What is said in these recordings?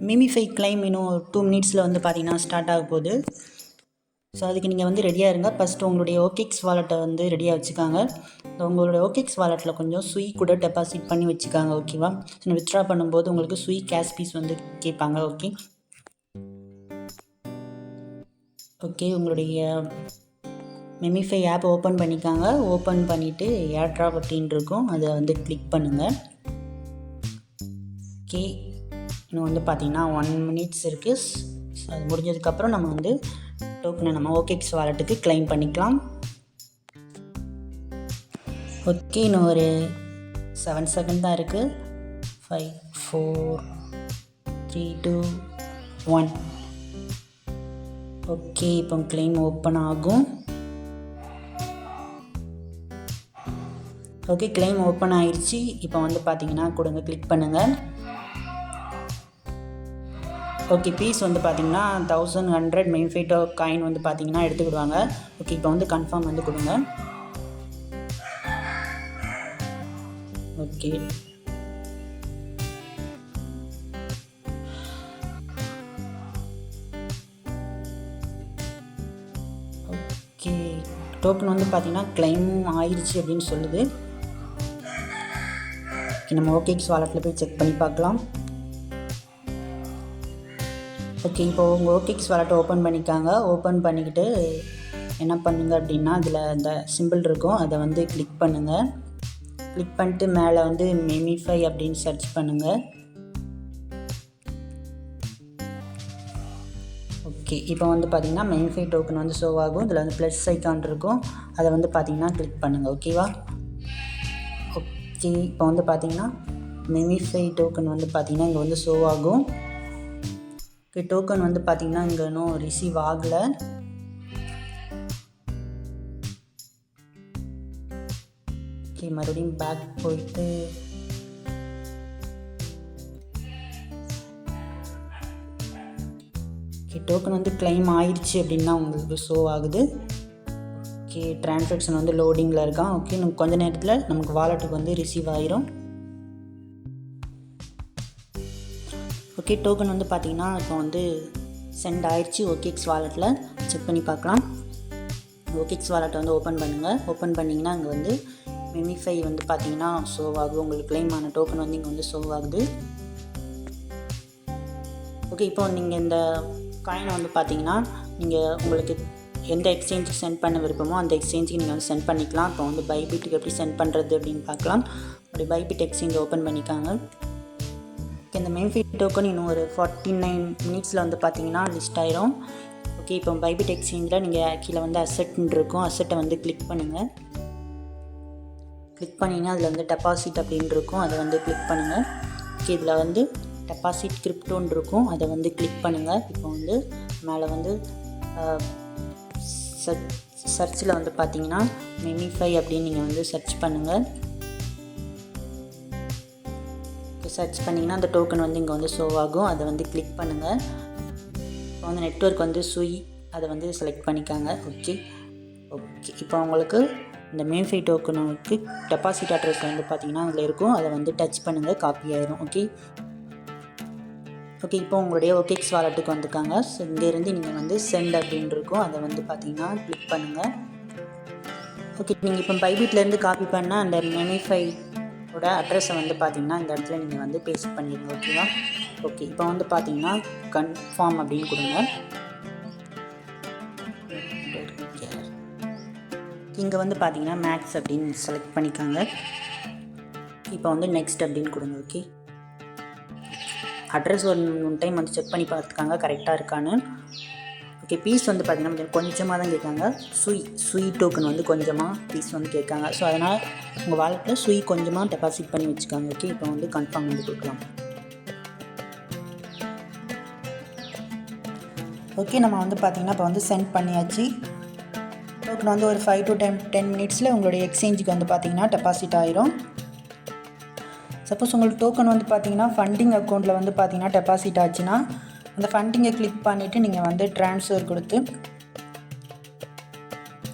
மிமிஃபை claim இன்னும் 2 மினிட்ஸில் வந்து பார்த்தீங்கன்னா ஸ்டார்ட் ஆக போகுது. ஸோ அதுக்கு நீங்கள் வந்து ரெடியாக இருங்க. ஃபஸ்ட்டு உங்களுடைய ஓகேக்ஸ் வாலெட்டை வந்து ரெடியாக வச்சுக்காங்க. உங்களுடைய ஓகேக்ஸ் வாலெட்டில் கொஞ்சம் சுய் கூட டெபாசிட் பண்ணி வச்சுக்காங்க. ஓகேவா? ஸோ வித்ட்ரா பண்ணும்போது உங்களுக்கு சுய் கேஷ் பீஸ் வந்து கேட்பாங்க. ஓகே உங்களுடைய மிமிஃபை ஆப் ஓப்பன் பண்ணிக்காங்க. ஓப்பன் பண்ணிவிட்டு ஏர்ட்ராப் அப்படின்னு இருக்கும், அதை வந்து கிளிக் பண்ணுங்கள். ஓகே இன்னும் வந்து பார்த்திங்கன்னா 1 மினிட்ஸ் இருக்குது. ஸோ அது முடிஞ்சதுக்கப்புறம் நம்ம வந்து டோக்கனை நம்ம ஓகேக்ஸ் வாலெட்டுக்கு கிளைம் பண்ணிக்கலாம். ஓகே இன்னும் ஒரு 7 செகண்ட் தான் இருக்குது. 5 4 3 2 1. ஓகே இப்போ கிளைம் ஓப்பன் ஆகும். ஓகே கிளைம் ஓப்பன் ஆயிடுச்சு. இப்போ வந்து பார்த்தீங்கன்னா கொடுங்க, கிளிக் பண்ணுங்கள். ஓகே பீஸ் வந்து பார்த்தீங்கன்னா 1100 மிமிஃபை காயின் வந்து பார்த்தீங்கன்னா எடுத்துக்கிடுவாங்க. ஓகே இப்போ வந்து கன்ஃபார்ம் வந்து கொடுங்க. ஓகே ஓகே டோக்கன் வந்து பார்த்தீங்கன்னா கிளைம் ஆயிடுச்சு அப்படின்னு சொல்லுது. நம்ம ஓகேக்ஸ் வாலெட்டில் போய் செக் பண்ணி பார்க்கலாம். ஓகே இப்போ உங்கள் ஓகேக்ஸ் வாலெட்டை ஓப்பன் பண்ணிக்காங்க. ஓப்பன் பண்ணிக்கிட்டு என்ன பண்ணுங்க அப்படின்னா அதில் அந்த சிம்பிள் இருக்கும், அதை வந்து கிளிக் பண்ணுங்கள். கிளிக் பண்ணிட்டு மேலே வந்து மிமிஃபை அப்படின்னு சர்ச் பண்ணுங்கள். ஓகே இப்போ வந்து பார்த்திங்கன்னா மிமிஃபை டோக்கன் வந்து ஷோ ஆகும். இதில் வந்து ப்ளஸ் ஐக்கான் இருக்கும், அதை வந்து பார்த்திங்கன்னா கிளிக் பண்ணுங்கள். ஓகேவா? ஓகே இப்போ வந்து பார்த்திங்கன்னா மிமிஃபை டோக்கன் வந்து பார்த்திங்கன்னா இங்கே வந்து ஷோ ஆகும். ஓகே டோக்கன் வந்து பார்த்திங்கன்னா இங்கே இன்னும் ரிசீவ் ஆகலை. ஓகே மறுபடியும் பேக் போயிட்டு ஓகே டோக்கன் வந்து கிளைம் ஆயிடுச்சு அப்படின்னா உங்களுக்கு ஷோ ஆகுது. ஓகே ட்ரான்சாக்ஷன் வந்து லோடிங்கில் இருக்கான். ஓகே நமக்கு கொஞ்சம் நேரத்தில் நமக்கு வாலெட்டுக்கு வந்து ரிசீவ் ஆகிரும். ஓகே டோக்கன் வந்து பார்த்திங்கன்னா இப்போ வந்து சென்ட் ஆயிடுச்சு ஓகேக்ஸ் வாலெட்டில். செக் பண்ணி பார்க்கலாம். ஓகேக்ஸ் வாலெட்டை வந்து ஓப்பன் பண்ணுங்கள். ஓப்பன் பண்ணிங்கன்னா அங்கே வந்து மிமிஃபை வந்து பார்த்திங்கன்னா ஷோ ஆகுது. உங்களுக்கு கிளைம் ஆன டோக்கன் வந்து இங்கே வந்து ஷோ ஆகுது. ஓகே இப்போ நீங்கள் இந்த காயினை வந்து பார்த்திங்கன்னா நீங்கள் உங்களுக்கு எந்த எக்ஸ்சேஞ்சுக்கு சென்ட் பண்ண விருப்பமோ அந்த எக்ஸ்சேஞ்சுக்கு நீங்கள் வந்து சென்ட் பண்ணிக்கலாம். இப்போ வந்து பைபிட்டுக்கு எப்படி சென்ட் பண்ணுறது அப்படின்னு பார்க்கலாம். அப்படி பைபிட் எக்ஸ்சேஞ்ச் ஓப்பன் பண்ணிக்காங்க. இந்த மிமிஃபை டோக்கன் இன்னும் ஒரு 49 மினிட்ஸில் வந்து பார்த்தீங்கன்னா லிஸ்ட் ஆயிரும். ஓகே இப்போ பைபிட் எக்ஸ்சேஞ்சில் நீங்கள் கீழே வந்து அசெட்னு இருக்கும், அசெட்டை வந்து கிளிக் பண்ணுங்கள். கிளிக் பண்ணிங்கன்னா அதில் வந்து டெபாசிட் அப்படின்னு இருக்கும், அதை வந்து கிளிக் பண்ணுங்கள். ஓகே இதில் வந்து டெபாசிட் கிரிப்டோன்னு இருக்கும், அதை வந்து கிளிக் பண்ணுங்கள். இப்போ வந்து மேலே வந்து சர்ச்சில் வந்து பார்த்தீங்கன்னா மிமிஃபை அப்படின்னு நீங்கள் வந்து சர்ச் பண்ணுங்கள். சர்ச் பண்ணிங்கன்னா அந்த டோக்கன் வந்து இங்கே வந்து ஷோ ஆகும், அதை வந்து கிளிக் பண்ணுங்கள். இப்போ வந்து நெட்வொர்க் வந்து சுய், அதை வந்து செலக்ட் பண்ணிக்காங்க. ஓகே இப்போ உங்களுக்கு இந்த மிமிஃபை டோக்கனுக்கு டெபாசிட் அட்ரஸ் வந்து பார்த்திங்கன்னா அதில் இருக்கும், அதை வந்து டச் பண்ணுங்கள், காப்பி ஆயிரும். ஓகே இப்போ உங்களுடைய ஓகேக்ஸ் வாலெட்டுக்கு வந்துக்காங்க. ஸோ இங்கேருந்து நீங்கள் வந்து சென்ட் அப்படின்னு இருக்கும், அதை வந்து பார்த்திங்கன்னா கிளிக் பண்ணுங்கள். ஓகே நீங்கள் இப்போ பைபிட்லேருந்து காப்பி பண்ணால் அந்த மிமிஃபை அட்ரஸை வந்து பார்த்திங்கன்னா இந்த இடத்துல நீங்கள் வந்து பேஸ்ட் பண்ணிடுங்க. ஓகேவா? ஓகே இப்போ வந்து பார்த்திங்கன்னா கன்ஃபார்ம் அப்படின்னு கொடுங்க. இங்கே வந்து பார்த்திங்கன்னா மேக்ஸ் அப்படின்னு செலக்ட் பண்ணிக்காங்க. இப்போ வந்து நெக்ஸ்ட் அப்படின்னு கொடுங்க. ஓகே அட்ரஸ் ஒரு டைம் வந்து செக் பண்ணி பார்த்துக்காங்க கரெக்டாக இருக்கான்னு. ஓகே பீஸ் வந்து பார்த்திங்கன்னா கொஞ்சமாக தான் கேட்காங்க. சுய் டோக்கன் வந்து கொஞ்சமாக பீஸ் வந்து கேட்காங்க. ஸோ அதனால் உங்கள் வாலெட்டில் சுய் கொஞ்சமாக டெபாசிட் பண்ணி வச்சுக்காங்க. ஓகே இப்போ வந்து கன்ஃபார்ம் வந்து கொடுக்கலாம். ஓகே நம்ம வந்து பார்த்திங்கன்னா இப்போ வந்து சென்ட் பண்ணியாச்சு. டோக்கன் வந்து ஒரு 5 to 10 மினிட்ஸில் உங்களுடைய எக்ஸ்சேஞ்சுக்கு வந்து பார்த்திங்கன்னா டெபாசிட் ஆயிரும். சப்போஸ் உங்களுக்கு டோக்கன் வந்து பார்த்திங்கன்னா ஃபண்டிங் அக்கௌண்ட்டில் வந்து பார்த்திங்கன்னா டெபாசிட் ஆச்சுன்னா அந்த ஃபண்டிங்கை கிளிக் பண்ணிவிட்டு நீங்கள் வந்து ட்ரான்ஸ்ஃபர் கொடுத்து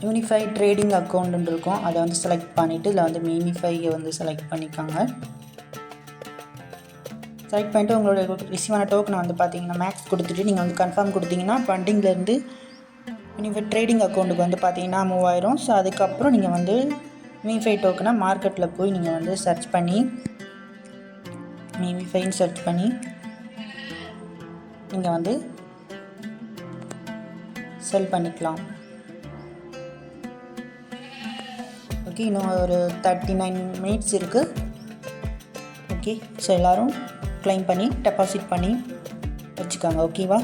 யூனிஃபைட் ட்ரேடிங் அக்கௌண்ட்டுன்னு இருக்கும், அதை வந்து செலக்ட் பண்ணிவிட்டு இதில் வந்து மிமிஃபையை வந்து செலக்ட் பண்ணிக்காங்க. செலக்ட் பண்ணிட்டு உங்களுடைய ரிசீவ் ஆன டோக்கனை வந்து பார்த்தீங்கன்னா மேக்ஸ் கொடுத்துட்டு நீங்கள் வந்து கன்ஃபார்ம் கொடுத்தீங்கன்னா ஃபண்டிங்லேருந்து நீங்கள் ட்ரேடிங் அக்கௌண்ட்டுக்கு வந்து பார்த்தீங்கன்னா மூவ் ஆயிரும். ஸோ அதுக்கப்புறம் நீங்கள் வந்து மீஃபை டோக்கனை மார்க்கெட்டில் போய் நீங்கள் வந்து சர்ச் பண்ணி மீஃபைன்னு சர்ச் பண்ணி நீங்கள் வந்து செல் பண்ணிக்கலாம். ஓகே, இன்னும் ஒரு 39 மினிட்ஸ் இருக்குது. ஓகே, ஸோ எல்லோரும் க்ளைம் பண்ணி டெபாசிட் பண்ணி வச்சுக்கோங்க. ஓகேவா?